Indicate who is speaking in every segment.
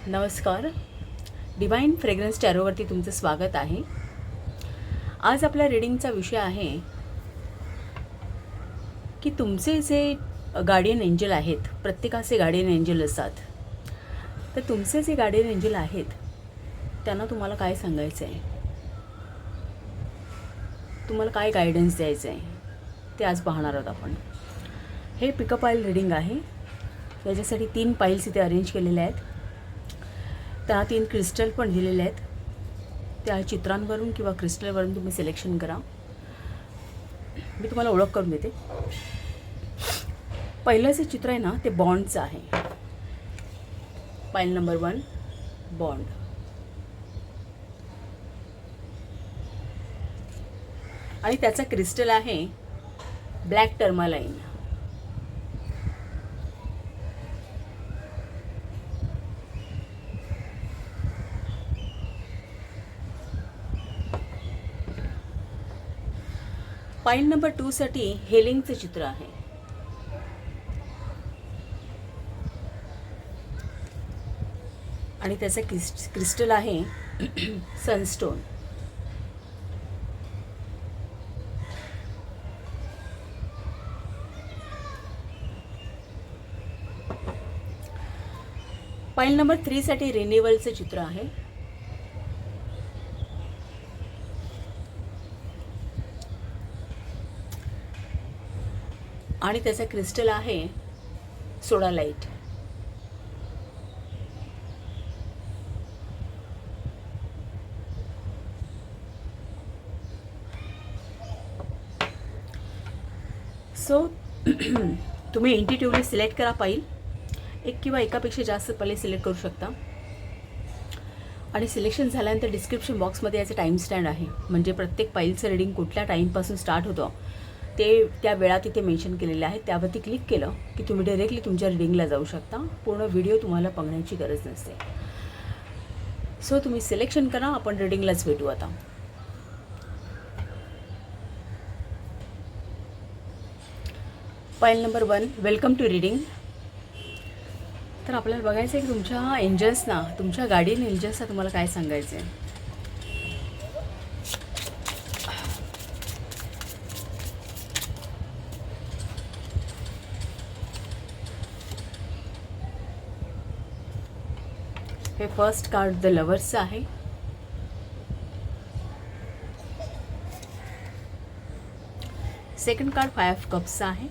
Speaker 1: नमस्कार. Divine fragrance टॅरोवरती तुमचं स्वागत आहे. आज आपल्या रीडिंगचा विषय आहे की तुमचे जे गार्डियन एंजल आहेत, प्रत्येकाचे गार्डियन एंजल असतात, तर तुमचे जे गार्डियन एंजल आहेत त्यांना तुम्हाला काय सांगायचं आहे, तुम्हाला काय गायडन्स द्यायचं आहे ते आज पाहणार आहोत आपण. हे पिकअप पाईल रीडिंग आहे. याच्यासाठी 3 पाईल्स इथे अरेंज केलेले आहेत. त्यांना 3 क्रिस्टल पण दिलेले आहेत. त्या चित्रांवरून किंवा क्रिस्टलवरून तुम्ही सिलेक्शन करा. मी तुम्हाला ओळख करून देते. पहिलं जे चित्र आहे ना, ते बॉन्डचं आहे. पाईल नंबर 1 बॉन्ड. आणि त्याचा क्रिस्टल आहे ब्लॅक टर्मालाइन. पाईल नंबर 2 साठी हेलिंगचं चित्र आहे. आणि त्याचा क्रिस्टल आहे सनस्टोन. पाईल नंबर 3 साठी रिन्युअलचं चित्र आहे. आणि त्याचा क्रिस्टल आहे सोडालाइट. सो तुम्ही इंट्युटिव्हली सिलेक्ट करा पाईल. एक किंवा एकापेक्षा जास्त पहिले सिलेक्ट करू शकता. आणि सिलेक्शन झाल्यानंतर डिस्क्रिप्शन बॉक्समध्ये याचे टाईम स्टँड आहे. म्हणजे प्रत्येक पाईलचं रीडिंग कुठल्या टाईमपासून स्टार्ट होतं ते त्या वेळा तिथे मेन्शन केलेले आहे. त्यावरती क्लिक केलं की तुम्ही डायरेक्टली तुमच्या रीडिंगला जाऊ शकता. पूर्ण व्हिडिओ तुम्हाला बघण्याची गरज नसते. सो तुम्ही सिलेक्शन करा. आपण रीडिंगलाच भेटू आता. पाईल नंबर 1 वेलकम टू रीडिंग. तर आपल्याला बघायचं आहे की तुमच्या एंजल्सना, तुमच्या गार्डियन एंजल्सना तुम्हाला काय सांगायचं आहे. हे फर्स्ट कार्ड द लवर्सचं आहे. सेकंड कार्ड 5 ऑफ कप्सचं आहे.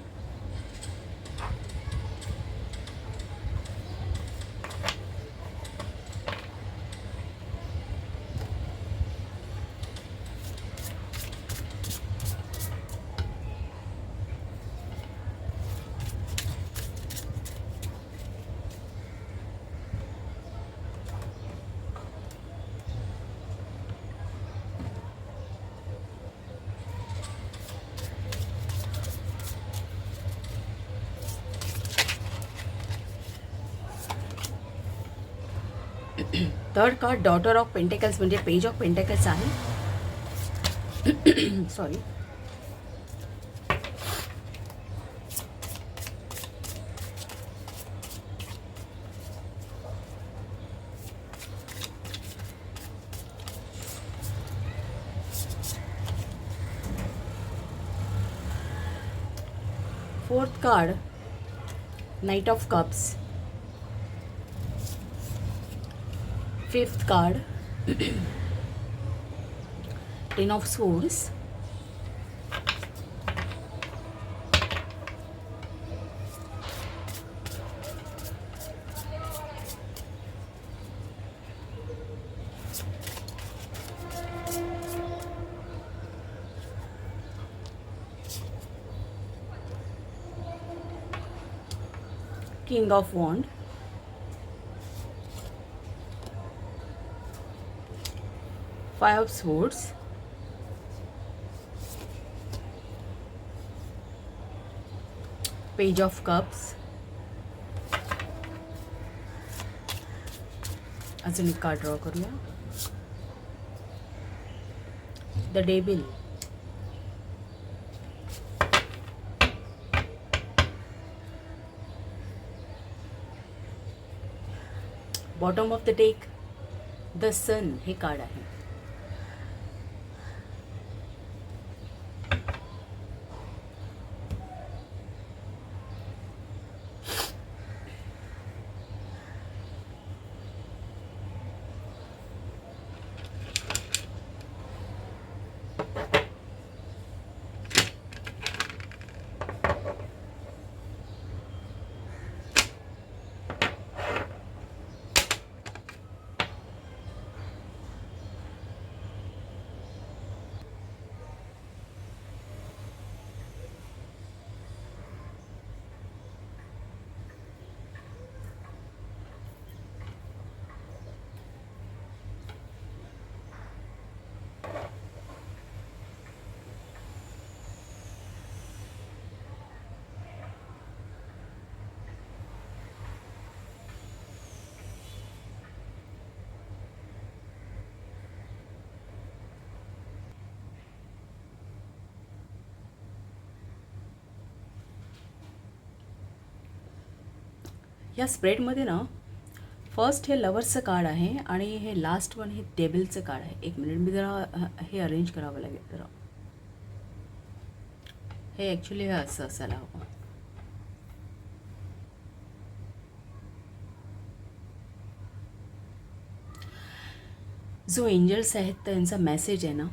Speaker 1: Third card daughter of pentacles म्हणजे पेज ऑफ पेंटेकल्स आहे. Sorry. Fourth card Knight of cups. Fifth card 10 of swords. King of Wand. Five of Swords. Page of Cups. अजून एक card draw करूया. The devil. Bottom of the deck the sun हे card आहे. या स्प्रेडमध्ये ना first हे लवर्सचं card आहे आणि हे लास्ट वन हे डेव्हिलचं कार्ड आहे. एक मिनिट, मी जरा हे अरेंज करावं लागेल जरा. हे ॲक्च्युली हे असं असायला हवं. जो एंजल्स आहेत त्यांचा मेसेज आहे ना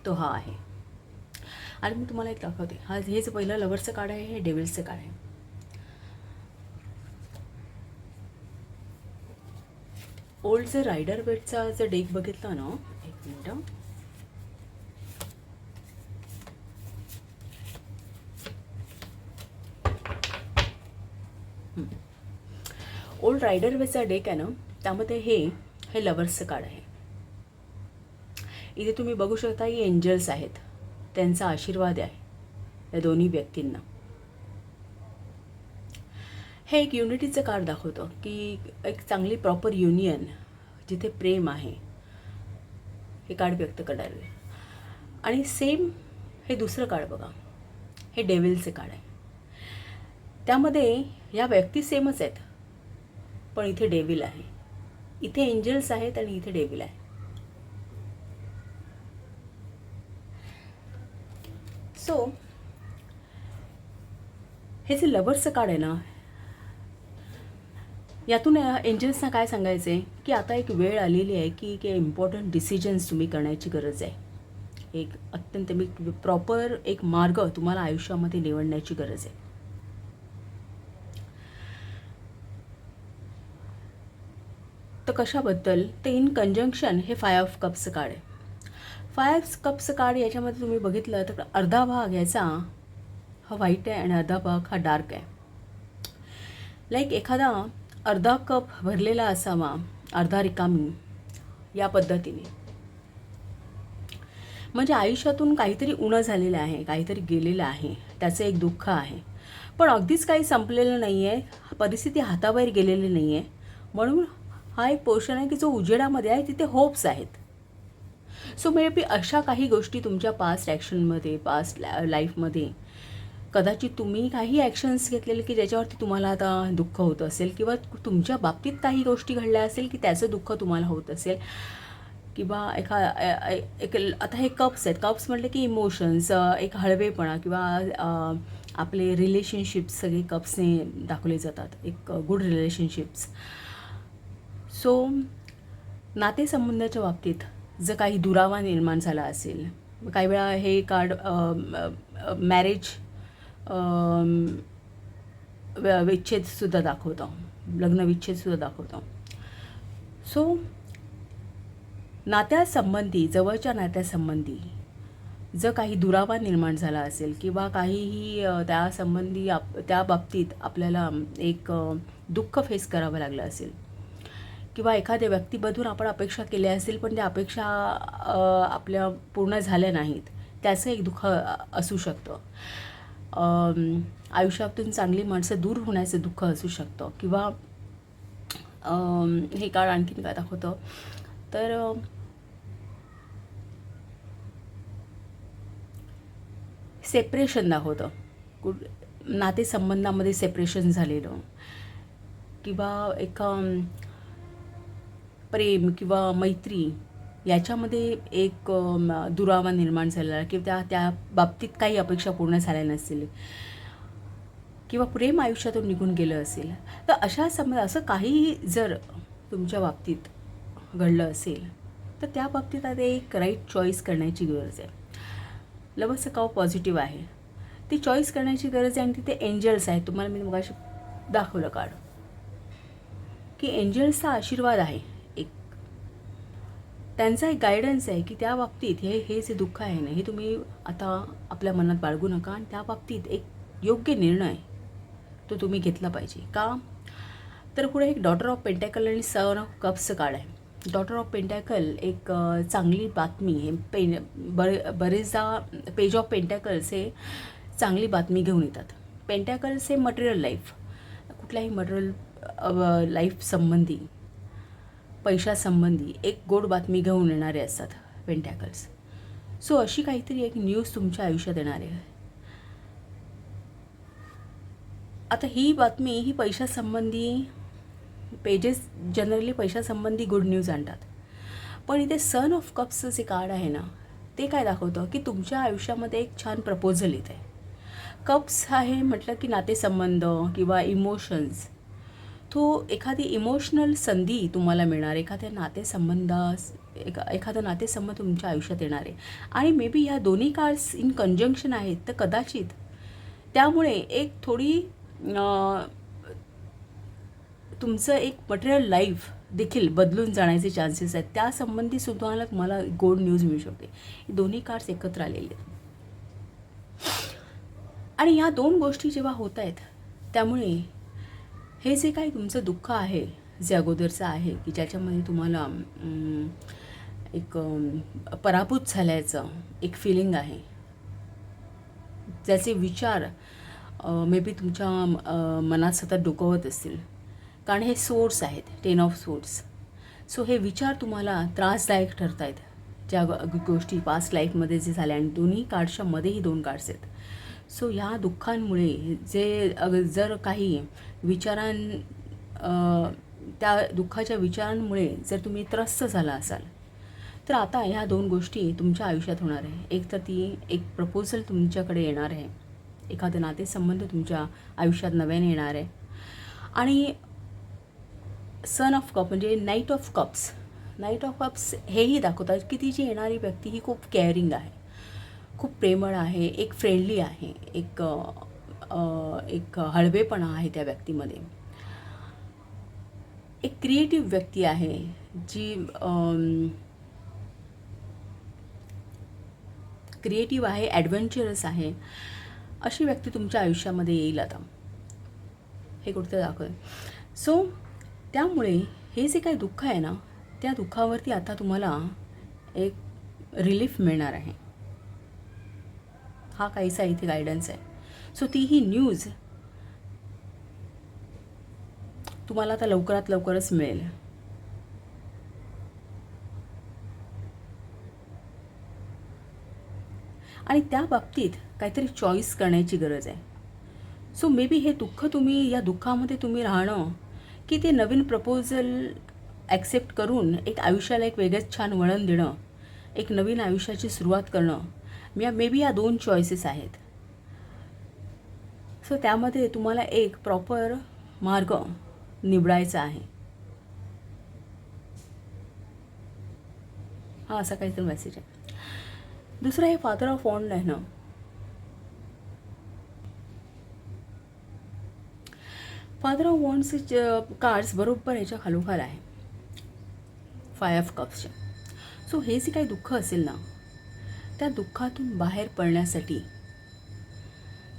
Speaker 1: तो हा आहे. आणि मी तुम्हाला एक दाखवते. हा हे जे पहिलं लवर्सचं कार्ड आहे हे डेव्हिल्सचं कार्ड आहे. ओल्ड जर रायडर वेटचा जर डेक बघितला ना, एक मिनटं, ओल्ड रायडर वेटचा डेक आहे ना त्यामध्ये हे लवर्सचं कार्ड आहे. इथे तुम्ही बघू शकता की एंजल्स आहेत, त्यांचा आशीर्वाद आहे या दोन्ही व्यक्तींना. हे एक युनिटीचं कार्ड दाखवतं की एक चांगली प्रॉपर युनियन जिथे प्रेम आहे हे कार्ड व्यक्त करायला. आणि सेम हे दुसरं कार्ड बघा, हे डेव्हिलचं कार्ड आहे. त्यामध्ये या व्यक्ती सेमच आहेत पण इथे डेव्हिल आहे, इथे एंजल्स आहेत आणि इथे डेव्हिल आहे. सो हे जे लवर्सचं कार्ड आहे ना यातून एंजल्सना काय सांगायचं आहे की आता एक वेळ आलेली आहे की इम्पॉर्टंट डिसिजन्स तुम्ही करण्याची गरज आहे. एक अत्यंत प्रॉपर एक मार्ग तुम्हाला आयुष्यामध्ये निवडण्याची गरज आहे. तर कशाबद्दल, ते इन कंजंक्शन हे 5 ऑफ कप्सचं कार्ड आहे. 5 ऑफ कप्सचं कार्ड याच्यामध्ये तुम्ही बघितलं तर अर्धा भाग याचा हा व्हाईट आहे आणि अर्धा भाग हा डार्क आहे. लाईक एखादा अर्धा कप भरलेला असावा, अर्धा रिकामी, या पद्धतीने. म्हणजे आयुष्यातून काहीतरी उणं झालेलं आहे, काहीतरी गेलेलं आहे, त्याचं एक दुःख आहे, पण अगदीच काही संपलेलं नाही आहे, परिस्थिती हाताबाहेर गेलेली नाही आहे. म्हणून हा एक पोर्शन आहे की जो उजेडामध्ये आहे, तिथे होप्स आहेत. सो मे बी अशा काही गोष्टी तुमच्या पास्ट ॲक्शनमध्ये, पास्ट लाईफमध्ये कदाचित तुम्ही काही ॲक्शन्स घेतलेले की ज्याच्यावरती तुम्हाला आता दुःख होत असेल, किंवा तुमच्या बाबतीत काही गोष्टी घडल्या असेल की त्याचं दुःख तुम्हाला होत असेल, किंवा आता हे कप्स आहेत. कप्स म्हटलं की इमोशन्स, एक हळवेपणा किंवा आपले रिलेशनशिप्स सगळे कप्सने दाखवले जातात, एक गुड रिलेशनशिप्स. सो नातेसंबंधाच्या बाबतीत जर काही दुरावा निर्माण झाला असेल, काही वेळा हे कार्ड मॅरेज विच्छेदसुद्धा दाखवतं, लग्न विच्छेदसुद्धा दाखवतं. सो नात्यासंबंधी, जवळच्या नात्यासंबंधी जर काही दुरावा निर्माण झाला असेल किंवा काहीही त्यासंबंधी त्या बाबतीत आपल्याला एक दुःख फेस करावं लागलं असेल, किंवा एखाद्या व्यक्तीमधून आपण अपेक्षा केल्या असतील पण त्या अपेक्षा आपल्या पूर्ण झाल्या नाहीत, त्याचं एक दुःख असू शकतं. आयुष्यातून चांगली माणसं दूर होण्याचं दुःख असू शकतं. किंवा हे कार्ड आणखीन काय दाखवतं तर सेपरेशन दाखवतं, नातेसंबंधामध्ये सेपरेशन झालेलं, किंवा एक प्रेम किंवा मैत्री याच्यामध्ये एक दुरावा निर्माण झालेला किंवा त्या बाबतीत काही अपेक्षा पूर्ण झाल्या नसतील किंवा प्रेम आयुष्यातून निघून गेलं असेल, तर अशा असं काहीही जर तुमच्या बाबतीत घडलं असेल तर त्या बाबतीत आता एक राईट चॉईस करण्याची गरज आहे. लवचं काव पॉझिटिव्ह आहे, ती चॉईस करण्याची गरज आहे. आणि तिथे एंजल्स आहेत. तुम्हाला मी मगाशी दाखवलं कार्ड की एंजल्सचा आशीर्वाद आहे, एक त्यांचा एक गायडन्स आहे की त्या बाबतीत हे जे दुःख आहे ना, हे तुम्ही आता आपल्या मनात बाळगू नका आणि त्या बाबतीत एक योग्य निर्णय तो तुम्ही घेतला पाहिजे. का तर पुढे एक डॉटर ऑफ पेंटॅकल आणि सन ऑफ कप्सचं कार्ड आहे. डॉटर ऑफ पेंटॅकल एक चांगली बातमी हे बरेचदा पेज ऑफ पेंटॅकल्स हे चांगली बातमी घेऊन येतात. पेंटॅकल्स हे मटेरियल लाईफ, कुठल्याही मटेरियल लाईफ संबंधी, पैशासंबंधी एक गोड बातमी घेऊन येणारे असतात पेंटॅकल्स. सो अशी काहीतरी एक न्यूज तुमच्या आयुष्यात येणार आहे. आता ही बातमी ही पैशासंबंधी, पेजेस जनरली पैशासंबंधी गुड न्यूज आणतात, पण इथे सन ऑफ कप्सचं जे कार्ड आहे ना, ते काय दाखवतं की तुमच्या आयुष्यामध्ये एक छान प्रपोजल येत आहे. कप्स आहे म्हटलं की नातेसंबंध किंवा इमोशन्स, तो एखादी इमोशनल संधी तुम्हाला मिळणार, एखाद्या एखादा नातेसंबंध तुमच्या आयुष्यात येणार आहे. आणि मे बी ह्या दोन्ही कार्ड्स इन कंजंक्शन आहेत, तर कदाचित त्यामुळे एक थोडी तुमचं एक मटेरियल लाईफ देखील बदलून जाण्याचे चान्सेस आहेत. त्यासंबंधी सुद्धा तुम्हाला गोड न्यूज मिळू शकते. दोन्ही कार्ड्स एकत्र आलेले आहेत आणि ह्या दोन गोष्टी जेव्हा होत आहेत, त्यामुळे हे जे काही तुमचं दुःख आहे, जे अगोदरचं आहे की ज्याच्यामध्ये तुम्हाला एक पराभूत झाल्याचं एक फिलिंग आहे, ज्याचे विचार मे बी तुमच्या मनात सतत डोकवत असतील, कारण हे सोर्स आहेत, 10 ऑफ सोर्स. सो हे विचार तुम्हाला त्रासदायक ठरत आहेत, ज्या गोष्टी पास्ट लाईफमध्ये जे झाल्या. आणि दोन्ही कार्ड्सच्या मध्येही 2 कार्ड्स आहेत. सो ह्या दुःखांमुळे जर काही त्या दुःखाच्या विचारांमुळे जर तुम्ही त्रस्त झाला असाल, तर आता ह्या 2 गोष्टी तुमच्या आयुष्यात होणार आहे. एक तर ती एक प्रपोजल तुमच्याकडे येणार आहे, एखादं नातेसंबंध तुमच्या आयुष्यात नव्याने येणार आहे. आणि सन ऑफ कप म्हणजे नाईट ऑफ कप्स हेही दाखवतात की ती जी येणारी व्यक्ती ही खूप केअरिंग आहे, खूप प्रेमळ आहे, एक फ्रेंडली आहे, एक हळवेपणा आहे त्या व्यक्तीमध्ये. एक क्रिएटिव्ह व्यक्ती आहे, जी क्रिएटिव्ह आहे, ॲडव्हेंचरस आहे, अशी व्यक्ती तुमच्या आयुष्यामध्ये येईल आता, हे कुठचं दाखवतं. सो त्यामुळे हे जे काही दुःख आहे ना, त्या दुःखावरती आता तुम्हाला एक रिलीफ मिळणार आहे. हा काहीसा इथे गायडन्स आहे. सो ती ही न्यूज तुम्हाला आता लवकरात लवकरच मिळेल. आणि त्या बाबतीत काहीतरी चॉईस करण्याची गरज आहे. सो मे बी हे दुःख तुम्ही, या दुःखामध्ये तुम्ही राहणं की ते नवीन प्रपोजल ॲक्सेप्ट करून एक आयुष्याला एक वेगळंच छान वळण देणं, एक नवीन आयुष्याची सुरुवात करणं, मे बी या 2 चॉईसेस आहेत. सो त्यामध्ये तुम्हाला एक प्रॉपर मार्ग निवडायचा आहे. हा असा काहीतरी मेसेज आहे. दुसरा हे फादर ऑफ वॉन्ड आहे ना, फादर ऑफ वॉन्ड्सचे कार्ड्स बरोबर याच्या खालोखाल आहे 5 ऑफ कप्सचे. सो हे जे काही दुःख असेल ना, त्या दुःखातून बाहेर पडण्यासाठी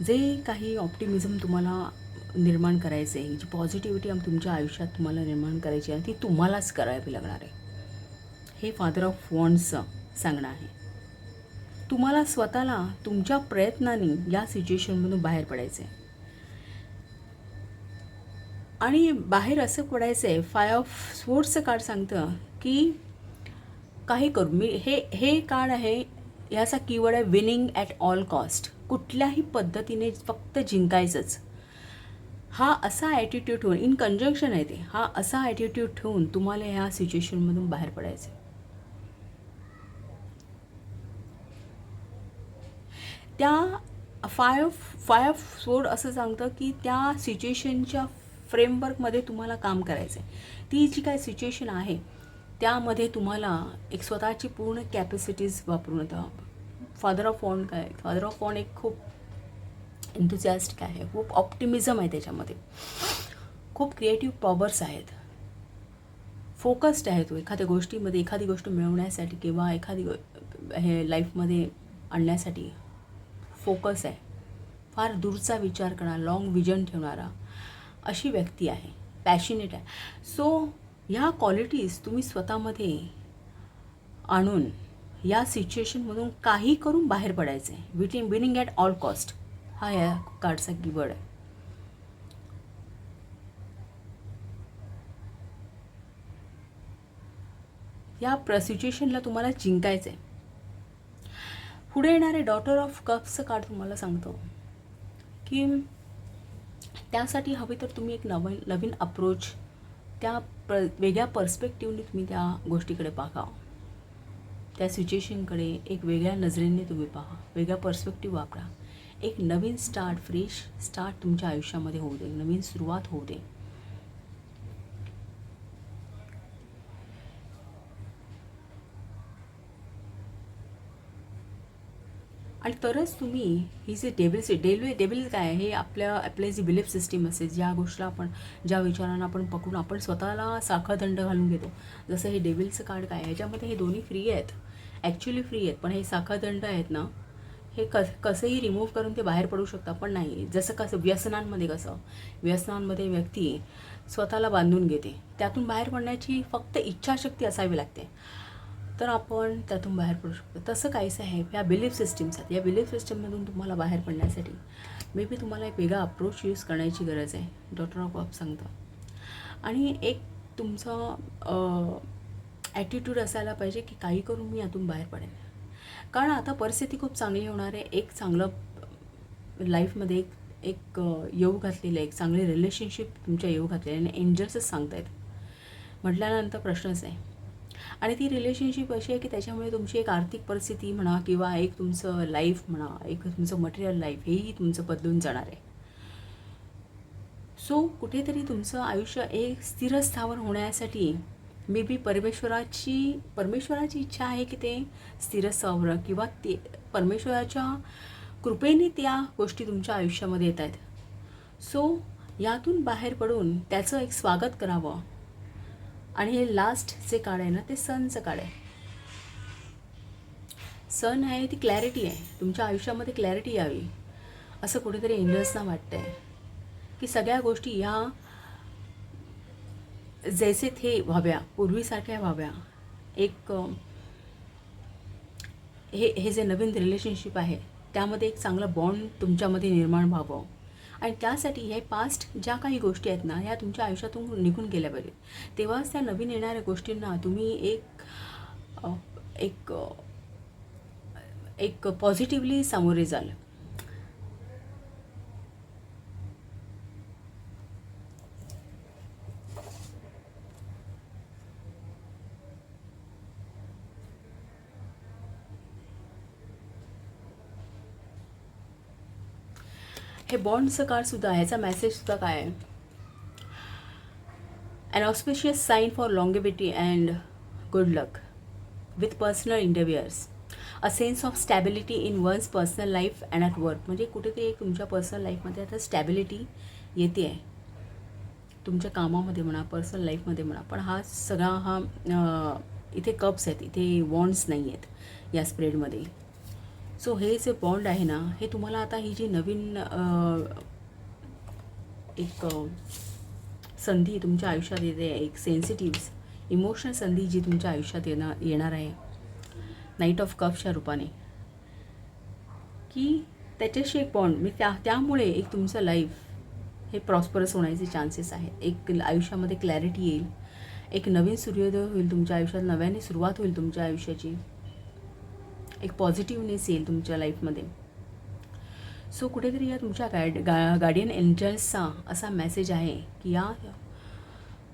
Speaker 1: जे काही ऑप्टिमिझम तुम्हाला निर्माण करायचं आहे, जी पॉझिटिव्हिटी तुमच्या आयुष्यात तुम्हाला निर्माण करायची आहे, ती तुम्हालाच करावी लागणार आहे. हे फादर ऑफ वॉन्ड्सचं सांगणं आहे. तुम्हाला स्वतःला तुमच्या प्रयत्नांनी या सिच्युएशनमधून बाहेर पडायचं आहे. आणि बाहेर असं पडायचं आहे, 5 ऑफ स्वॉर्ड्सचं कार्ड सांगतं की काही करू मी, हे कार्ड आहे, ह्याचा कीवर्ड आहे विनिंग ॲट ऑल कॉस्ट. कुठल्याही पद्धतीने फक्त जिंकायचंच. हा असा ॲटिट्यूड ठेवून, इन कंजंक्शन आहे ते, हा असा ॲटिट्यूड ठेवून तुम्हाला ह्या सिच्युएशनमधून बाहेर पडायचं आहे. त्या फाय ऑफ सोड असं सांगतं की त्या सिच्युएशनच्या फ्रेमवर्कमध्ये तुम्हाला काम करायचं आहे. ती जी काय सिच्युएशन आहे त्यामध्ये तुम्हाला एक स्वतःची पूर्ण कॅपॅसिटीज वापरून होता. फादर ऑफ वॉन्ड काय, फादर ऑफ वॉन्ड एक खूप एन्थुसियास्टिक आहे, खूप ऑप्टिमिझम आहे त्याच्यामध्ये, खूप क्रिएटिव्ह पॉवर्स आहेत, फोकस्ड आहे तो एखाद्या गोष्टीमध्ये, एखादी गोष्ट मिळवण्यासाठी किंवा एखादी हे लाईफमध्ये आणण्यासाठी फोकस आहे, फार दूरचा विचार करणारा, लॉंग विजन ठेवणारा अशी व्यक्ती आहे, पॅशनेट आहे. सो ह्या क्वालिटीज तुम्ही स्वतःमध्ये आणून या सिच्युएशनमधून काही करून बाहेर पडायचं आहे. विनिंग ॲट ऑल कॉस्ट हा या कार्डचा कीवर्ड आहे. या सिच्युएशनला तुम्हाला जिंकायचं आहे. पुढे येणारे डॉटर ऑफ कप्सचं कार्ड तुम्हाला सांगतो की त्यासाठी हवे तर तुम्ही एक नवीन अप्रोच, त्या वेगळ्या पर्स्पेक्टिव्हने तुम्ही त्या गोष्टीकडे पाहा, त्या सिच्युएशनकडे एक वेगळ्या नजरेने तुम्ही पहा, वेगळा पर्स्पेक्टिव्ह वापरा. एक नवीन स्टार्ट, फ्रेश स्टार्ट तुमच्या आयुष्यामध्ये होऊ दे, नवीन सुरुवात होऊ दे. आणि तरच तुम्ही ही जे डेव्हिल काय हे आपले जी बिलीफ सिस्टीम असते, ज्या गोष्टीला आपण, ज्या विचारांना आपण पकडून आपण स्वतःला साखळदंड घालून घेतो, जसं हे डेव्हिलचं कार्ड काय आहे, ह्याच्यामध्ये हे दोन्ही फ्री आहेत, ॲक्च्युली फ्री आहेत, पण हे साखळदंड आहेत ना, हे कसंही रिमूव्ह करून ते बाहेर पडू शकतात, पण नाही. जसं कसं व्यसनांमध्ये व्यक्ती स्वतःला बांधून घेते, त्यातून बाहेर पडण्याची फक्त इच्छाशक्ती असावी लागते, तर आपण त्यातून बाहेर पडू शकतो. तसं काहीच आहे या बिलीफ सिस्टीमसाठी. या बिलीफ सिस्टीममधून तुम्हाला बाहेर पडण्यासाठी मे बी तुम्हाला एक वेगळा अप्रोच यूज करण्याची गरज आहे, डॉटर ऑफ कप्स सांगतं. आणि एक तुमचं ॲटिट्यूड असायला पाहिजे की काही करून मी यातून बाहेर पडेन, कारण आता परिस्थिती खूप चांगली होणार आहे. एक चांगलं लाईफमध्ये एक येऊ घातलेलं आहे, एक चांगले रिलेशनशिप तुमच्या येऊ घातलेले आणि एंजल्सच सांगतायत म्हटल्यानंतर प्रश्नच आहे. आणि ती रिलेशनशिप अशी आहे की त्याच्यामुळे तुमची एक आर्थिक परिस्थिती म्हणा किंवा एक तुमचं लाईफ म्हणा, एक तुमचं मटेरियल लाईफ हेही तुमचं बदलून जाणार आहे. सो कुठेतरी तुमचं आयुष्य एक स्थिर स्थावर होण्यासाठी मे बी परमेश्वराची इच्छा आहे की ते स्थिर स्थावर, किंवा ते परमेश्वराच्या कृपेने त्या गोष्टी तुमच्या आयुष्यामध्ये येत आहेत. सो यातून बाहेर पडून त्याचं एक स्वागत करावं. आणि हे लास्ट जे कार्ड आहे ना, ते सनचं कार्ड आहे. सन आहे ती क्लॅरिटी आहे, तुमच्या आयुष्यामध्ये क्लॅरिटी यावी असं कुठेतरी एंजल्सना वाटतं आहे की सगळ्या गोष्टी ह्या जैसे थे व्हाव्या, पूर्वीसारख्या व्हाव्या. एक हे जे नवीन रिलेशनशिप आहे त्यामध्ये एक चांगलं बॉन्ड तुमच्यामध्ये निर्माण व्हावं. आणि त्यासाठी हे पास्ट ज्या काही गोष्टी आहेत ना, ह्या तुमच्या आयुष्यातून निघून गेल्या पाहिजेत. तेव्हाच त्या नवीन येणाऱ्या गोष्टींना तुम्ही एक पॉझिटिव्हली सामोरे जाल. हे बॉन्डचं कार्डसुद्धा, ह्याचा मेसेजसुद्धा काय आहे, an auspicious sign for longevity and good luck with personal endeavors, a sense of stability in one's personal life and at work. म्हणजे कुठेतरी एक तुमच्या पर्सनल लाईफमध्ये आता स्टॅबिलिटी येते आहे, तुमच्या कामामध्ये म्हणा, पर्सनल लाईफमध्ये म्हणा. पण हा सगळा इथे कप्स आहेत, इथे वॉन्ड्स नाही आहेत या स्प्रेडमध्ये. सो हे जे बॉन्ड आहे ना, हे तुम्हाला आता ही जी नवीन एक संधी तुमच्या आयुष्यात येते, एक सेन्सिटिव्ह इमोशनल संधी जी तुमच्या आयुष्यात येणार आहे नाईट ऑफ कप्सच्या रूपाने, की त्याच्याशी एक बॉन्ड मी त्यामुळे एक तुमचं लाईफ हे प्रॉस्परस होण्याचे चान्सेस आहेत. एक आयुष्यामध्ये क्लॅरिटी येईल, एक नवीन सूर्योदय होईल तुमच्या आयुष्यात, नव्याने सुरुवात होईल तुमच्या आयुष्याची, एक पॉझिटिव्हनेस येईल तुमच्या लाईफमध्ये. सो कुठेतरी या तुमच्या गार्डियन एंजल्सचा असा मेसेज आहे की या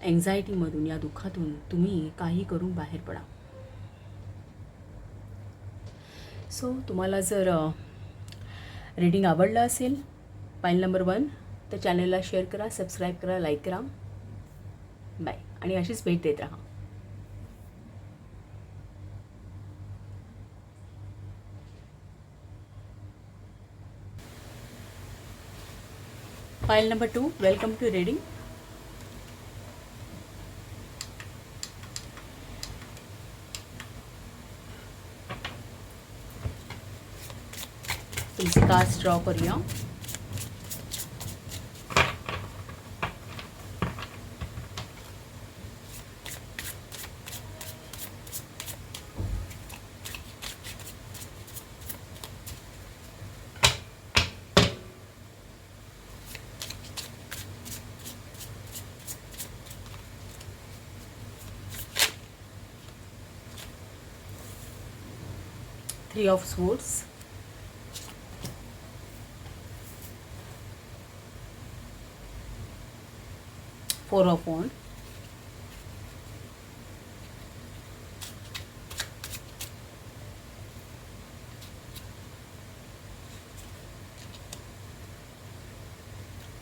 Speaker 1: एन्झायटीमधून, या दुःखातून तुम्ही काही करून बाहेर पडा. सो तुम्हाला जर रीडिंग आवडलं असेल, पाईल नंबर 1, तर चॅनलला शेअर करा, सबस्क्राईब करा, लाईक करा. बाय. आणि अशीच भेट देत राहा. File number 2, welcome to reading. तुमचे कार्ड्स ड्रॉ करूया. Three of Swords, Four of Wands,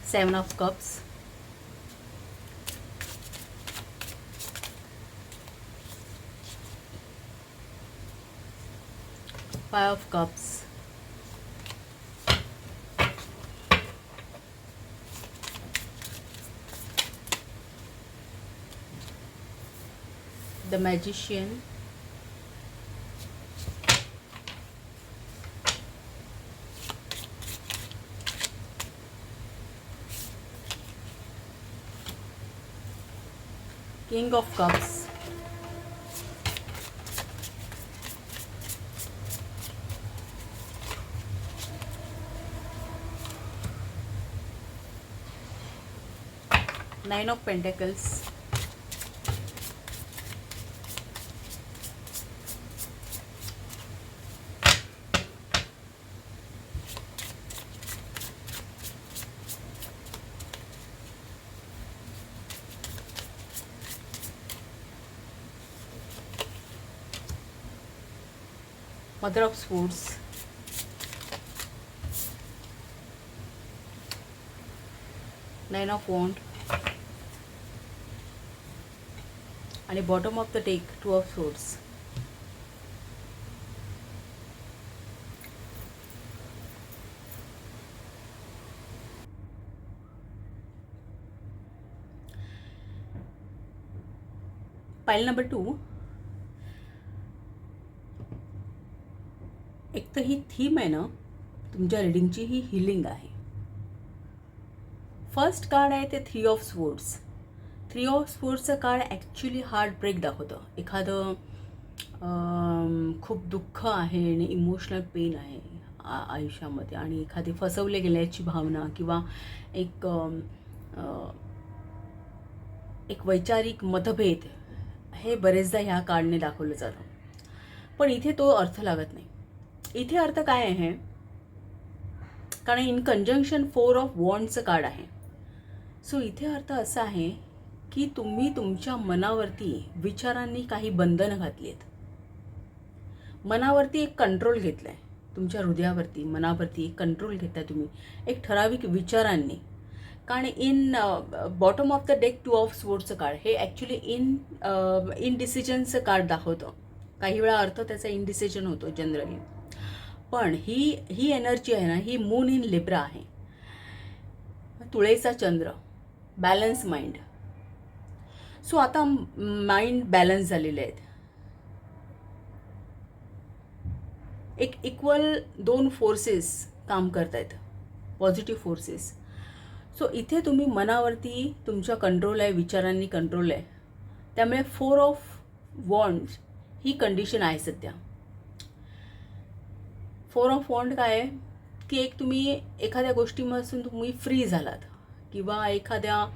Speaker 1: Seven of Cups, Five of Cups, the Magician, King of Cups, Nine of Pentacles, Mother of Swords, Nine of Wands, आणि bottom of the deck Two of Swords. Pile number 2, एक तर ही theme आहे ना तुमच्या रीडिंगची, ही healing आहे. फर्स्ट कार्ड आहे ते three of swords. Three of स्वॉर्ड्सचं कार्ड ॲक्च्युली हार्ट ब्रेक दाखवतं. एखादं खूप दुःख आहे आणि इमोशनल पेन आहे आयुष्यामध्ये, आणि एखादी फसवले गेल्याची भावना किंवा एक एक वैचारिक मतभेद हे बरेचदा ह्या कार्डने दाखवलं जातं. पण इथे तो अर्थ लागत नाही. इथे अर्थ काय आहे, कारण इन कंजंक्शन फोर ऑफ वॉन्ड्सचं कार्ड आहे. सो इथे अर्थ असा आहे की तुम्ही तुमच्या मनावरती विचारांनी काही बंधनं घातली आहेत. मनावरती एक कंट्रोल घेतला आहे, तुमच्या हृदयावरती मनावरती एक कंट्रोल घेतला तुम्ही एक ठराविक विचारांनी. कारण in bottom of the deck two of स्वॉर्ड्सचं कार्ड हे ॲक्च्युली इनडिसिजनचं कार्ड दाखवतं. काही वेळा अर्थ त्याचा इनडिसिजन होतो जनरली. पण ही एनर्जी आहे ना, ही मून इन लिब्रा आहे, तुळेचा चंद्र, बॅलन्स माइंड. सो आता माइंड बॅलन्स झालेले आहेत. एक इक्वल दोन फोर्सेस काम करत आहेत, पॉझिटिव्ह फोर्सेस. सो इथे तुम्ही मनावरती तुमचा कंट्रोल आहे, विचारांनी कंट्रोल आहे. त्यामुळे four of wands he condition आहे सध्या. फोर ऑफ वॉन्ड काय आहे की एक तुम्ही एखाद्या गोष्टीपासून तुम्ही फ्री झालात, किंवा एखाद्या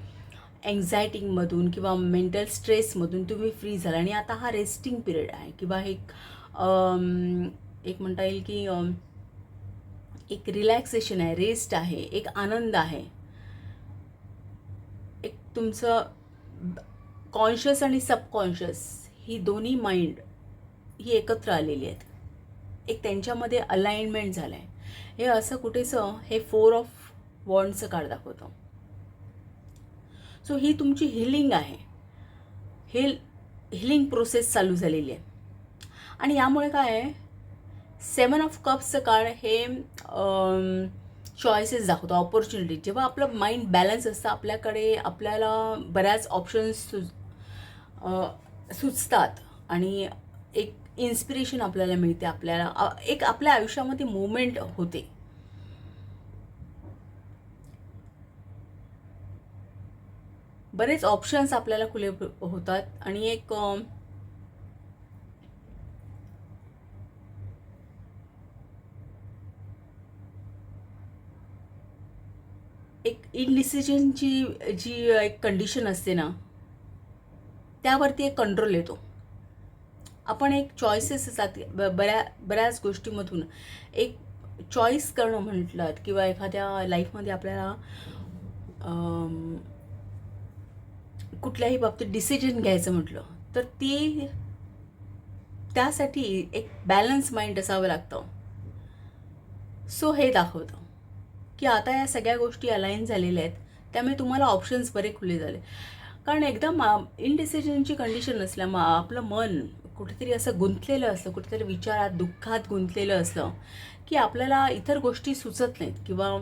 Speaker 1: एन्झायटीमधून किंवा मेंटल स्ट्रेसमधून तुम्ही फ्री झाला, आणि आता हा रेस्टिंग पिरियड आहे, किंवा एक म्हणता येईल की एक रिलॅक्सेशन आहे, रेस्ट आहे, एक आनंद आहे, एक तुमचं कॉन्शियस आणि सबकॉन्शियस ही दोन्ही माइंड ही एकत्र आलेली आहेत. एक त्यांच्यामध्ये अलाइनमेंट झालं आहे. हे असं कुठेसं हे 4 ऑफ वॉन्डचं कार्ड दाखवतं. सो ही तुमची हिलिंग आहे. हिलिंग प्रोसेस चालू झालेली आहे. आणि यामुळे काय आहे, 7 ऑफ कप्सचं कार्ड हे चॉईसेस दाखवतो, ऑपॉर्च्युनिटी. जेव्हा आपलं माइंड बॅलन्स असतं, आपल्याला बऱ्याच ऑप्शन्स सुचतात आणि एक इन्स्पिरेशन आपल्याला मिळते, एक आपल्या आयुष्यामध्ये मुवमेंट होते. बरेच ऑप्शन्स आपल्याला खुले होतात आणि एक इनडिसिजनची जी एक कंडिशन असते ना, त्यावरती एक कंट्रोल येतो. आपण एक चॉईसेस असतात बऱ्याच गोष्टीमधून एक चॉईस करणं म्हटलं किंवा एखाद्या लाईफमध्ये आपल्याला कुठल्याही बाबतीत डिसिजन घ्यायचं म्हटलं तर त्यासाठी एक बॅलन्स माइंड असावं लागतं. सो हे दाखवतं की आता या सगळ्या गोष्टी अलाइन झालेल्या आहेत, त्यामुळे तुम्हाला ऑप्शन्स बरे खुले झाले. कारण एकदम इनडिसिजनची कंडिशन असल्यामुळे आपलं मन कुठेतरी असं गुंतलेलं असतं, कुठेतरी विचारात दुःखात गुंतलेलं असलं की आपल्याला इतर गोष्टी सुचत नाहीत किंवा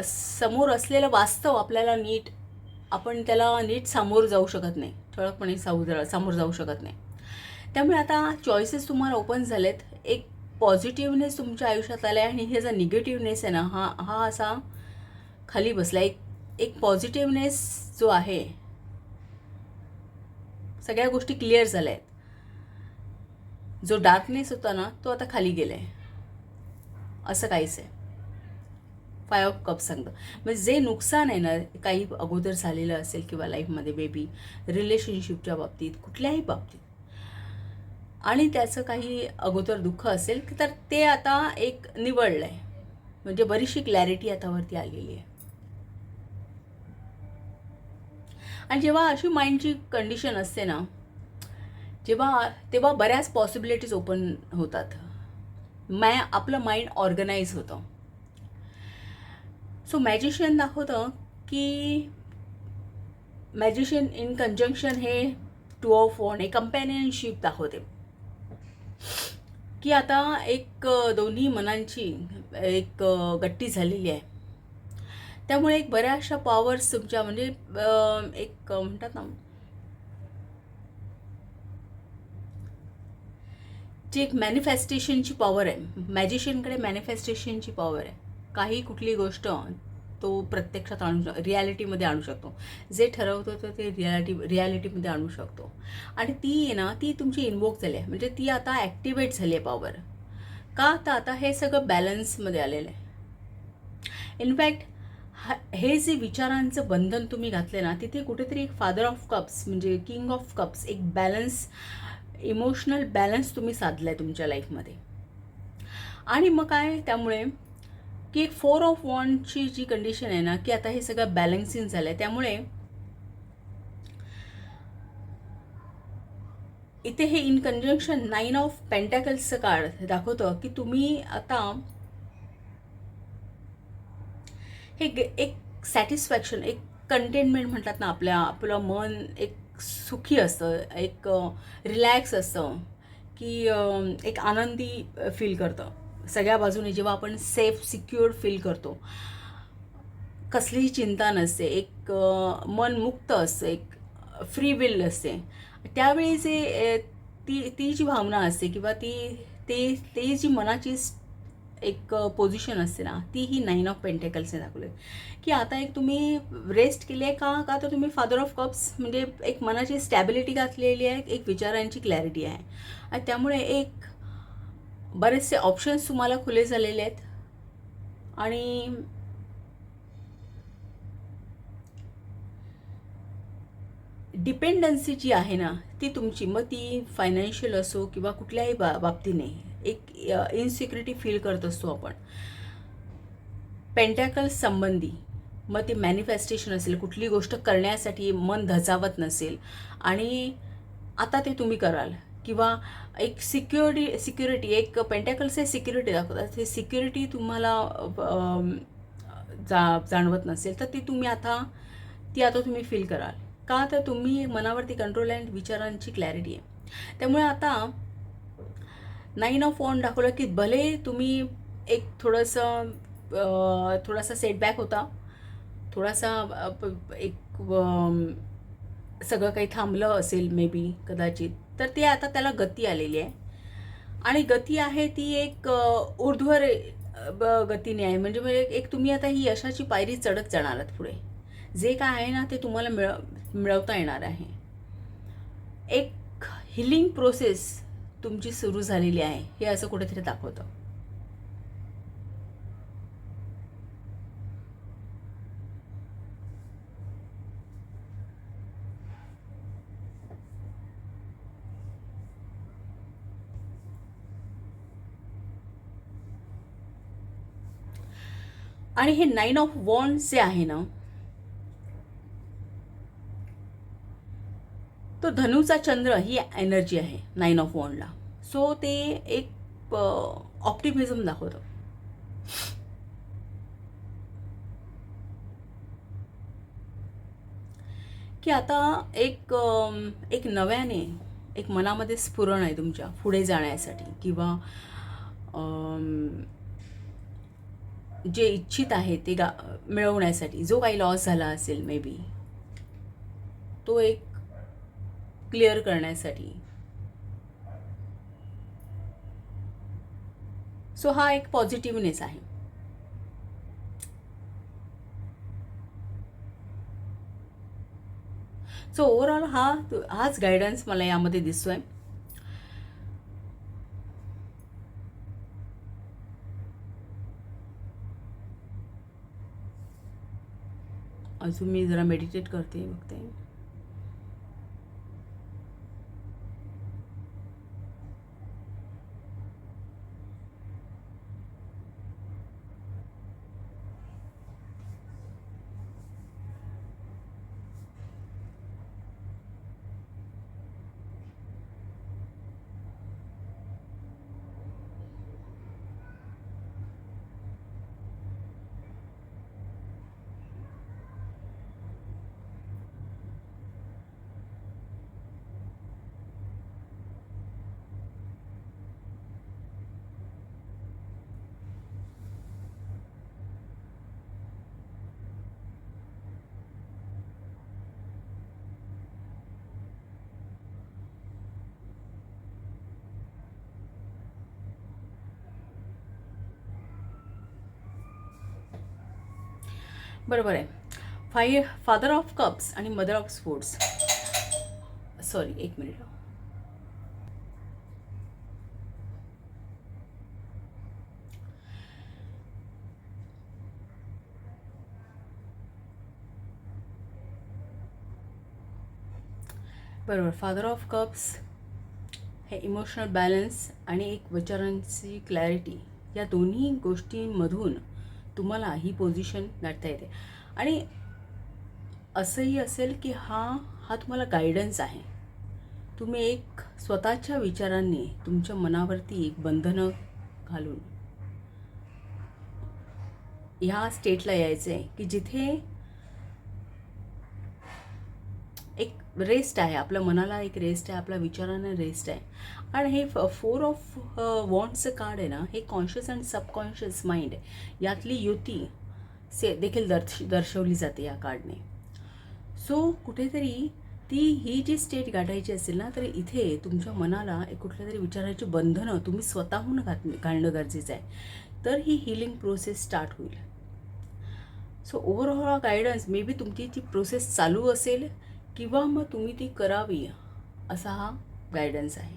Speaker 1: समोर असलेलं वास्तव आपल्याला आपण त्याला नीट सामोर जाऊ शकत नाही, ठळकपणे सामोर जाऊ शकत नाही. त्यामुळे आता चॉईसेस तुम्हाला ओपन झालेत. एक पॉझिटिव्हनेस तुमच्या आयुष्यात आला आहे आणि हे जो निगेटिव्हनेस आहे ना, हा असा खाली बसला. एक पॉझिटिव्हनेस जो आहे, सगळ्या गोष्टी क्लिअर झाल्या आहेत. जो डार्कनेस होता ना, तो आता खाली गेला आहे, असं काहीच आहे. 5 ऑफ कप्स सांगतं. म्हणजे जे नुकसान आहे ना, काही अगोदर झालेलं असेल किंवा लाईफमध्ये बेबी रिलेशनशिपच्या बाबतीत, कुठल्याही बाबतीत, आणि त्याचं काही अगोदर दुःख असेल तर ते आता एक निवळलं आहे. म्हणजे बरीचशी क्लॅरिटी आता वरती आलेली आहे. आणि जेव्हा अशी माइंडची कंडिशन असते ना, तेव्हा बऱ्याच पॉसिबिलिटीज ओपन होतात. आपलं माइंड ऑर्गनाईज होतं. सो मॅजिशियन दाखवतं की मॅजिशियन इन कंजंक्शन हे 2 ऑफ वॉन्ड, एक कंपॅनियनशिप दाखवते की आता एक दोन्ही मनांची एक गट्टी झालेली आहे. त्यामुळे एक बऱ्याचशा पॉवर्स तुमच्या म्हणजे एक म्हणतात ना, जी एक मॅनिफेस्टेशनची पॉवर आहे. मॅजिशियनकडे मॅनिफेस्टेशनची पॉवर आहे. काही कुठली गोष्ट तो प्रत्यक्षात रियालिटीमध्ये आणू शकतो. जे ठरवतो तर ते रियालिटीमध्ये आणू शकतो. आणि ती आहे ना, ती तुमची इन्वोक झाली आहे. म्हणजे ती आता ॲक्टिवेट झाली आहे पॉवर. का तर आता हे सगळं बॅलन्समध्ये आलेलं आहे. इनफॅक्ट हे जे विचारांचं बंधन तुम्ही घातले ना, तिथे कुठेतरी एक फादर ऑफ कप्स म्हणजे किंग ऑफ कप्स, एक बॅलन्स, इमोशनल बॅलन्स तुम्ही साधलाय तुमच्या लाईफमध्ये. आणि मग काय, त्यामुळे की एक 4 ऑफ वॉन्डची जी कंडिशन आहे ना, की आता हे सगळं बॅलन्सिंग झालं आहे. त्यामुळे इथे हे इन कंजंक्शन 9 ऑफ पेंटॅकल्सचं कार्ड दाखवतं की तुम्ही आता हे एक सॅटिस्फॅक्शन, एक कंटेनमेंट म्हणतात ना, आपलं मन एक सुखी असतं, एक रिलॅक्स असतं, की एक आनंदी फील करतं सगळ्या बाजूने. जेव्हा आपण सेफ सिक्युअर्ड फील करतो, कसलीही चिंता नसते, एक मन मुक्त असतं, एक फ्री विल असते, त्यावेळी जे ती जी भावना असते किंवा ती जी मनाची एक पोझिशन असते ना, ती ही 9 ऑफ पेंटेकल्सने दाखवले की आता एक तुम्ही रेस्ट केली आहे. का तर तुम्ही फादर ऑफ कप्स म्हणजे एक मनाची स्टॅबिलिटी घातलेली आहे, एक विचारांची क्लॅरिटी आहे. आणि त्यामुळे एक बरेचसे ऑप्शन्स तुम्हाला खुले झालेले आहेत. आणि डिपेंडन्सी जी आहे ना, ती तुमची, मग ती फायनान्शियल असो किंवा कुठल्याही बाबतीने, एक इनसिक्युरिटी फील करत असतो आपण. पेंटॅकल्स संबंधी मग ते मॅनिफेस्टेशन असेल, कुठली गोष्ट करण्यासाठी मन धजावत नसेल आणि आता ते तुम्ही कराल, किंवा एक सिक्युरिटी एक पेंटॅकल्स हे सिक्युरिटी दाखवतात, ते सिक्युरिटी तुम्हाला जाणवत नसेल तर ती आता तुम्ही फील कराल. का तर तुम्ही मनावरती कंट्रोल अँड विचारांची क्लॅरिटी आहे. त्यामुळे आता 9 ऑफ वॉन्ड दाखवलं की भले तुम्ही एक थोडासा सेटबॅक होता, थोडासा सगळं काही थांबलं असेल मे बी कदाचित, तर ते आता त्याला गती आलेली आहे. आणि गती आहे ती एक ऊर्ध्वर गतीने आहे. म्हणजे एक तुम्ही आता ही यशाची पायरी चढत जाणार आहात पुढे. जे काय आहे ना ते तुम्हाला मिळवता येणार आहे. एक हिलिंग प्रोसेस तुमची सुरू झालेली आहे हे असं कुठेतरी दाखवतं. आणि हे 9 ऑफ वॉन्ड्स जे आहे ना, तो धनुचा चंद्र ही एनर्जी आहे 9 ऑफ वॉन्डला. सो ते एक ऑप्टिमिझम दाखवतं. की आता एक नव्याने एक मनामध्ये स्फुरण आहे तुमच्या पुढे जाण्यासाठी, किंवा जे इच्छित आहे ते मिळवण्यासाठी. जो काही लॉस झाला असेल मे बी तो एक क्लिअर करण्यासाठी. सो हा एक पॉझिटिव्हनेस आहे. सो ओव्हरऑल हाच गायडन्स मला यामध्ये दिसतोय. अजून मी जरा मेडिटेट करते बघते. बरोबर आहे. फादर ऑफ कप्स आणि मदर ऑफ स्पोर्ट्स. सॉरी, एक मिनिट. बरोबर. फादर ऑफ कप्स हे इमोशनल बॅलन्स आणि एक विचारांची क्लॅरिटी, या दोन्ही गोष्टींमधून तुम्हाला ही पोझिशन गाठता येते. आणि असंही असेल की हा तुम्हाला गायडन्स आहे. तुम्ही एक स्वतःच्या विचारांनी तुमच्या मनावरती एक बंधनं घालून ह्या स्टेटला यायचं आहे की जिथे एक रेस्ट आहे. आपल्या मनाला एक रेस्ट आहे, आपल्या विचारांना रेस्ट आहे. आणि हे 4 ऑफ वॉन्ड्सचं कार्ड आहे ना, हे कॉन्शियस अँड सबकॉन्शियस माइंड यातली युती देखील दर्शवली जाते या कार्डने. सो कुठेतरी ही जी स्टेट गाठायची असेल ना, तर इथे तुमच्या मनाला एक कुठल्या तरी विचाराची बंधनं तुम्ही स्वतःहून घालणं गरजेचं आहे. तर ही हिलिंग प्रोसेस स्टार्ट होईल. So overall guidance may be तुमची ती प्रोसेस चालू असेल किंवा मग तुम्ही ती करावी, असा हा गायडन्स आहे.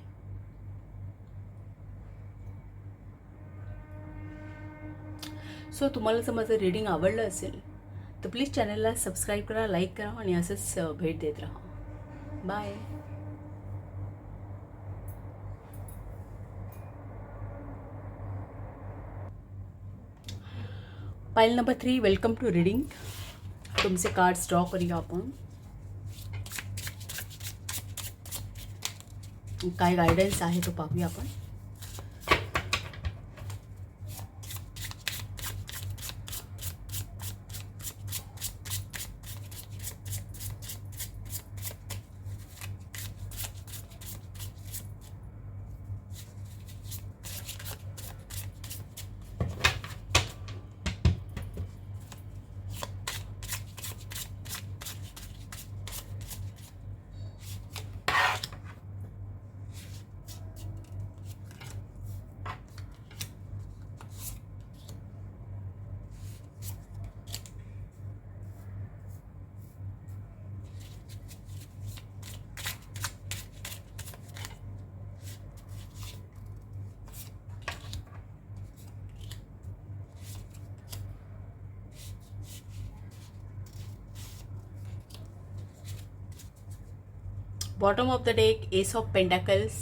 Speaker 1: सो तुम्हाला जर माझं रीडिंग आवडलं असेल तर प्लीज चॅनलला सबस्क्राईब करा, लाईक करा आणि असंच भेट देत राहा. Bye. Pile number 3, welcome to reading. तुमचे कार्ड्स ड्रॉ करूया आपण. काय गायडन्स आहे तो पाहूया आपण. Bottom of the deck, ace of pentacles.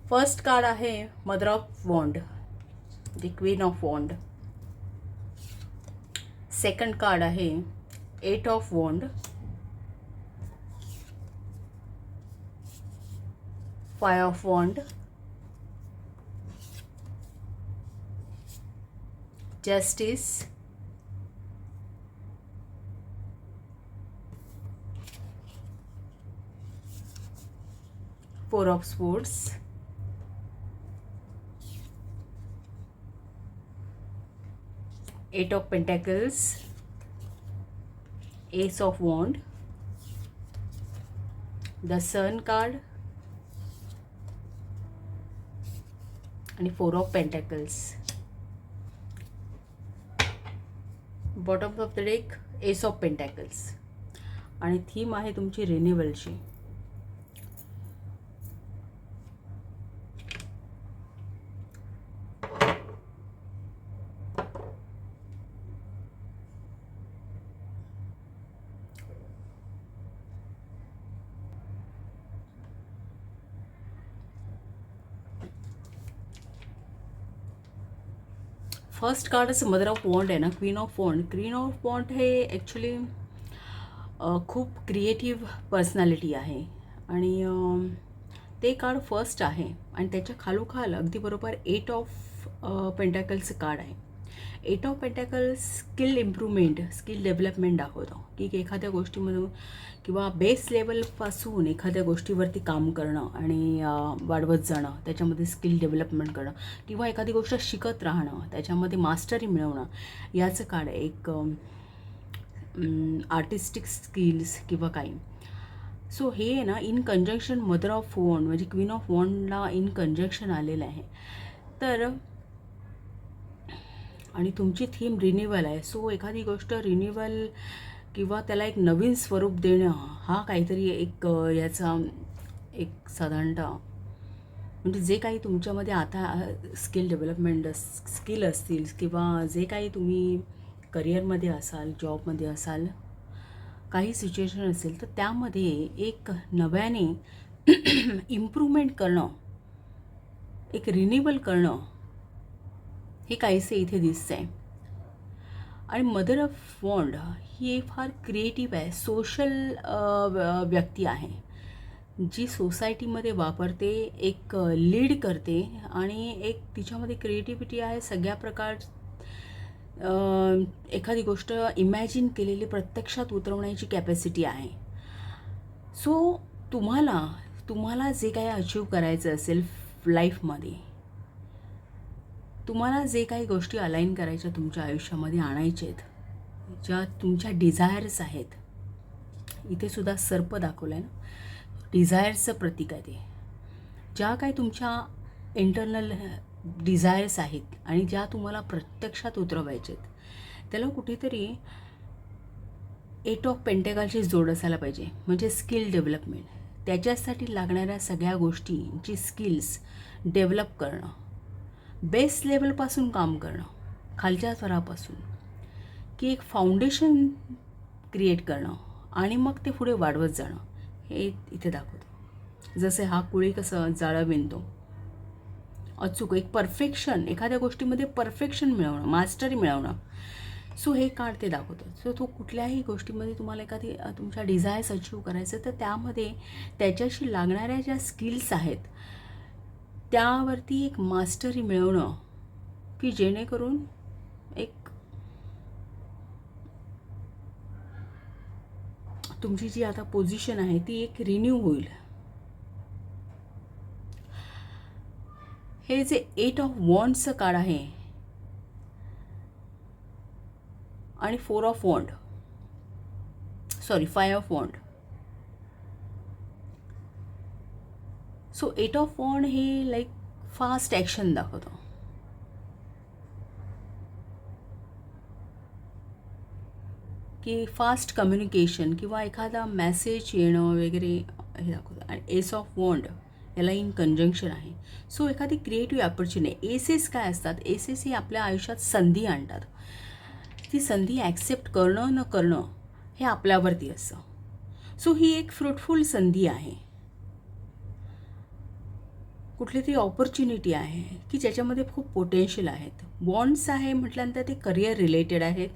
Speaker 1: First card आहे mother of wand, the queen of wand. Second card आहे 8 of wand. 5 of wand. Justice. 4 of swords. 8 of pentacles. Ace of wand. The sun card. आणि 4 of pentacles. Bottom of the deck, ace of pentacles. आणि theme आहे तुमची रिन्युअलची. First कार्डच mother of wand आहे ना, queen of wand. Queen of wand हे actually खूप क्रिएटिव्ह पर्सनॅलिटी आहे आणि ते कार्ड फर्स्ट आहे. आणि त्याच्या खालोखाल अगदी बरोबर 8 ऑफ पेंटॅकल्सचं कार्ड आहे. 8 of pentacles skill improvement, skill development दाखवतो की एखाद्या गोष्टीमधून किंवा बेस लेवलपासून एखाद्या गोष्टीवरती काम करणं आणि वाढवत जाणं, त्याच्यामध्ये स्किल डेव्हलपमेंट करणं किंवा एखादी गोष्ट शिकत राहणं, त्याच्यामध्ये मास्टरी मिळवणं, याचं कार्ड आहे. एक आर्टिस्टिक स्किल्स किंवा काही. सो हे ना इन कंजंक्शन मदर ऑफ वॉन्ड म्हणजे क्वीन ऑफ वॉन्डला इन कंजंक्शन आलेलं आहे. तर आणि तुमची थीम रिन्युअल आहे. सो एखादी गोष्ट रिन्युअल किंवा त्याला एक नवीन स्वरूप देणं हा काहीतरी एक याचा एक साधारणतः म्हणजे जे काही तुमच्यामध्ये आता स्किल डेव्हलपमेंट स्किल असतील किंवा जे काही तुम्ही करिअरमध्ये असाल, जॉबमध्ये असाल, काही सिच्युएशन असेल, तर त्यामध्ये एक नव्याने इम्प्रूव्हमेंट करणं, एक रिन्युअल करणं हे काहीसे इथे दिसतं आहे. आणि मदर ऑफ वॉन्ड ही फार क्रिएटिव्ह आहे, सोशल व्यक्ती आहे, जी सोसायटीमध्ये वापरते, एक लीड करते आणि एक तिच्यामध्ये क्रिएटिव्हिटी आहे. सगळ्या प्रकार एखादी गोष्ट इमॅजिन केलेली प्रत्यक्षात उतरवण्याची कॅपॅसिटी आहे. सो तुम्हाला जे काही अचीव करायचं असेल लाईफमध्ये, तुम्हाला जे काही गोष्टी अलाइन करायच्या तुमच्या आयुष्यामध्ये आणायच्या आहेत, ज्या तुमच्या डिझायर्स आहेत, इथे सुद्धा सर्प दाखवलं आहे ना, डिझायर्सचं प्रतीक आहे ते. ज्या काही तुमच्या इंटरनल डिझायर्स आहेत आणि ज्या तुम्हाला प्रत्यक्षात उतरवायचे आहेत, त्याला कुठेतरी 8 ऑफ पेंटेकलची जोड असायला पाहिजे. म्हणजे स्किल डेव्हलपमेंट, त्याच्यासाठी लागणाऱ्या सगळ्या गोष्टींची स्किल्स डेव्हलप करणं, बेस लेवलपासून काम करणं, खालच्या स्तरापासून, की एक फाउंडेशन क्रिएट करणं आणि मग ते पुढे वाढवत जाणं, हे इथे दाखवतं. जसे हा कुळी कसं जाळं विणतो अचूक एक परफेक्शन, एखाद्या गोष्टीमध्ये परफेक्शन मिळवणं, मास्टरी मिळवणं. सो हे कार्ड ते दाखवतं. सो तो कुठल्याही गोष्टीमध्ये तुम्हाला एखादी तुमच्या डिझायर्स अचीव करायचं, तर त्यामध्ये त्याच्याशी लागणाऱ्या ज्या स्किल्स आहेत त्यावरती एक मास्टरी मिळवणं, की जेणेकरून एक तुमची जी आता पोझिशन आहे ती एक रिन्यू होईल. हे जे 8 ऑफ वॉन्ड्सचं कार्ड आहे आणि 4 of wand, sorry 5 of wand. So 8 of wand हे लाईक फास्ट ॲक्शन दाखवतं. की फास्ट कम्युनिकेशन किंवा एखादा मेसेज येणं वगैरे हे दाखवतं. आणि एस ऑफ वॉन्ड याला इन कंजंक्शन आहे. सो एखादी क्रिएटिव्ह ऑपॉर्च्युनिटी. एसेस काय असतात? एसेस हे आपल्या आयुष्यात संधी आणतात. ती संधी ॲक्सेप्ट करणं न करणं हे आपल्यावरती असतं. सो ही एक फ्रुटफुल संधी आहे, कुठली तरी ऑपॉर्च्युनिटी आहे की ज्याच्यामध्ये खूप पोटेन्शियल आहेत. बॉन्ड्स आहे म्हटल्यानंतर ते करिअर रिलेटेड आहेत,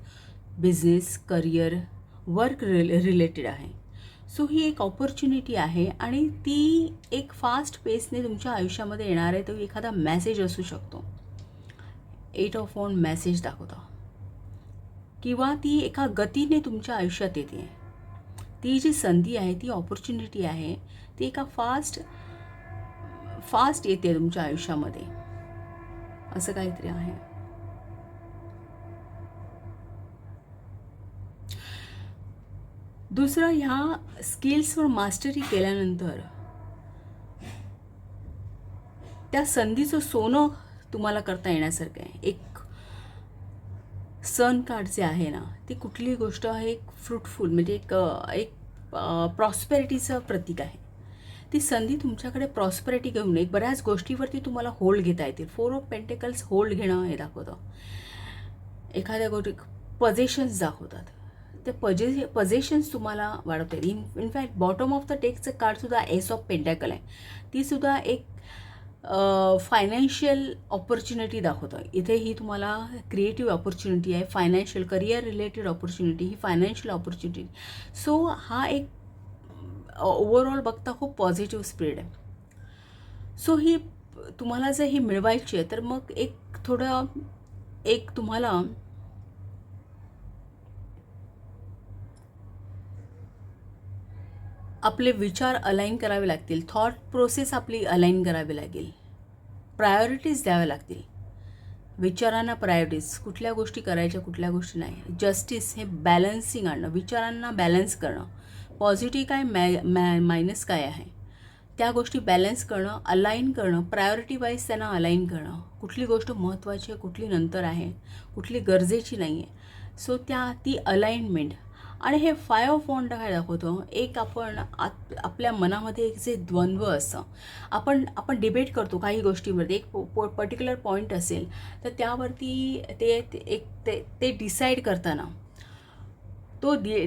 Speaker 1: बिझनेस, करिअर, वर्क रिलेटेड आहे. सो ही एक ऑपॉर्च्युनिटी आहे आणि ती एक फास्ट पेसने तुमच्या आयुष्यामध्ये येणार आहे. तो एखादा मेसेज असू शकतो. 8 ऑफ वॉन्ड मेसेज दाखवतो, किंवा ती एका गतीने तुमच्या आयुष्यात येते. ती जी संधी आहे, ती ऑपॉर्च्युनिटी आहे, ती एका फास्ट येते तुमच्या आयुष्यामध्ये, असं काहीतरी आहे. दुसरं, ह्या स्किल्सवर मास्टरी केल्यानंतर त्या संधीचं सोनं तुम्हाला करता येण्यासारखं आहे. एक सन कार्ड जे आहे ना, ती कुठली गोष्ट आहे, एक फ्रुटफुल म्हणजे एक प्रॉस्पेरिटीचं प्रतीक आहे. ती संधी तुमच्याकडे प्रॉस्पेरिटी घेऊन एक बऱ्याच गोष्टीवरती तुम्हाला होल्ड घेता येतील. 4 ऑफ पेंटिकल्स होल्ड घेणं हे दाखवतं. एखाद्या गोष्टी पजेशन्स दाखवतात. ते पजेशन्स तुम्हाला वाढवता येईल. इनफॅक्ट बॉटम ऑफ द डेकचं कार्डसुद्धा एस ऑफ पेंटॅकल आहे. तीसुद्धा एक फायनान्शियल ऑपॉर्च्युनिटी दाखवतं. इथे ही तुम्हाला क्रिएटिव्ह ऑपॉर्च्युनिटी आहे, फायनान्शियल करिअर रिलेटेड ऑपॉर्च्युनिटी, ही फायनान्शियल ऑपॉर्च्युनिटी. सो हा एक ओव्हरऑल बघता खूप पॉझिटिव्ह स्प्रेड आहे. सो ही तुम्हाला जर ही मिळवायची आहे, तर मग एक तुम्हाला आपले विचार अलाइन करावे लागतील, थॉट प्रोसेस आपली अलाइन करावी लागेल, प्रायोरिटीज द्याव्या लागतील. विचारांना प्रायोरिटीज, कुठल्या गोष्टी करायच्या, कुठल्या गोष्टी नाही. जस्टिस हे बॅलन्सिंग आणणं, विचारांना बॅलन्स करणं, पॉझिटिव्ह काय मायनस काय आहे त्या गोष्टी बॅलन्स करणं, अलाइन करणं, प्रायोरिटी वाईज त्यांना अलाइन करणं. कुठली गोष्ट महत्त्वाची आहे, कुठली नंतर आहे, कुठली गरजेची नाही आहे. सो ती अलाइनमेंट. आणि हे 5 ऑफ वॉन्ड काय दाखवतं, एक आपण आपल्या मनामध्ये एक जे द्वंद्व असतं, आपण डिबेट करतो काही गोष्टीवरती, एक पर्टिक्युलर पॉईंट असेल तर त्यावरती ते डिसाईड करताना,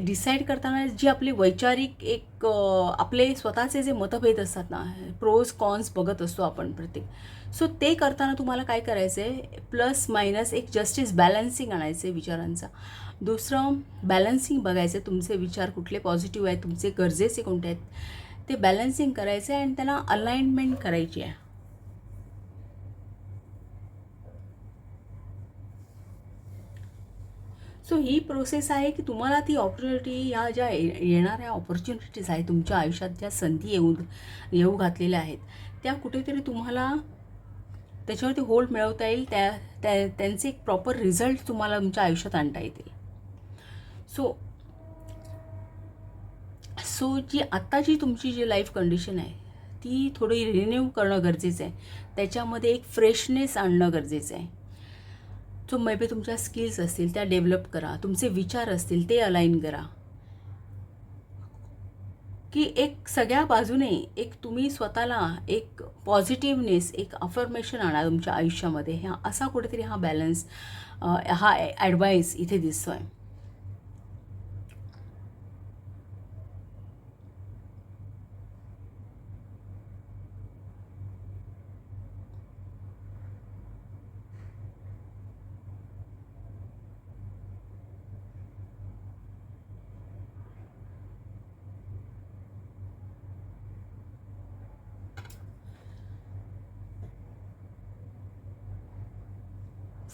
Speaker 1: डिसाईड करताना जी आपली वैचारिक एक आपले स्वतःचे जे मतभेद असतात ना, प्रोज कॉन्स बघत असतो आपण प्रत्येक. सो ते करताना तुम्हाला काय करायचं आहे, प्लस मायनस एक जस्टिस बॅलन्सिंग आणायचं आहे विचारांचा. दुसरं बॅलन्सिंग बघायचं आहे, तुमचे विचार कुठले पॉझिटिव्ह आहेत, तुमचे गरजेचे कोणते आहेत ते बॅलन्सिंग करायचं आहे आणि त्यांना अलाइनमेंट करायची आहे. सो ही प्रोसेस आहे की तुम्हाला ती ऑपॉर्च्युनिटी, या ज्या येणाऱ्या ऑपॉर्च्युनिटीज आहेत तुमच्या आयुष्यात, ज्या संधी येऊ घातलेल्या आहेत, त्या कुठेतरी तुम्हाला त्याच्यावरती होल्ड मिळवता येईल, त्यांचे एक प्रॉपर रिझल्ट तुम्हाला तुमच्या आयुष्यात आणता येतील. सो जी आत्ताची तुमची जी लाईफ कंडिशन आहे ती थोडी रिन्यू करणं गरजेचं आहे. त्याच्यामध्ये एक फ्रेशनेस आणणं गरजेचं आहे. सो मे बी तुमच्या स्किल्स असतील त्या डेव्हलप करा, तुमचे विचार असतील ते अलाइन करा, की एक सगळ्या बाजूने एक तुम्ही स्वतःला एक पॉझिटिव्हनेस, एक अफर्मेशन आणा तुमच्या आयुष्यामध्ये. असा कुठेतरी हा बॅलन्स, हा ॲडवाईस इथे दिसतो आहे.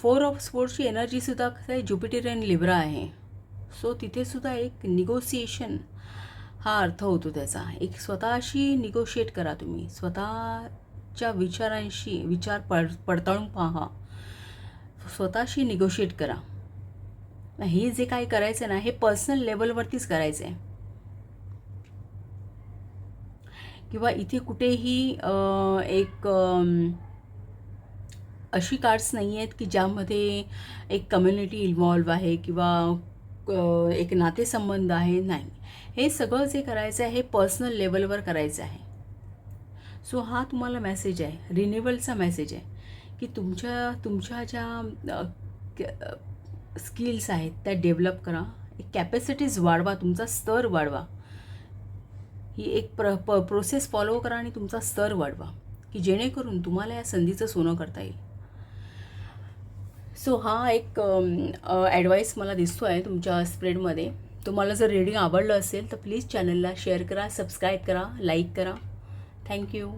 Speaker 1: 4 ऑफ स्पोर्ट्सची एनर्जीसुद्धा कसं आहे, ज्युपिटर आणि लिब्रा आहे. सो तिथेसुद्धा एक निगोसिएशन हा अर्थ होतो त्याचा. एक स्वतःशी निगोशिएट करा तुम्ही, स्वतःच्या विचारांशी पडताळून पहा, स्वतःशी निगोशिएट करा. हे जे काही करायचं ना, हे पर्सनल लेवलवरतीच करायचं आहे. किंवा इथे कुठेही एक अशी कार्ड्स नाही आहेत की ज्यामध्ये एक कम्युनिटी इन्व्हॉल्व आहे किंवा एक नातेसंबंध आहे. नाही, हे सगळं जे करायचं आहे हे पर्सनल लेवलवर करायचं आहे. सो हा तुम्हाला मेसेज आहे, रिन्युअलचा मेसेज आहे की तुमच्या ज्या स्किल्स आहेत त्या डेव्हलप करा, एक कॅपॅसिटीज वाढवा, तुमचा स्तर वाढवा. ही एक प्रोसेस फॉलो करा आणि तुमचा स्तर वाढवा की जेणेकरून तुम्हाला या संधीचं सोनं करता येईल. सो हा एक ॲडवाईस मला दिसतो आहे तुमच्या स्प्रेडमध्ये. तुम्हाला जर रीडिंग आवडलं असेल तर प्लीज चॅनलला शेअर करा, सबस्क्राईब करा, लाईक करा. थँक्यू.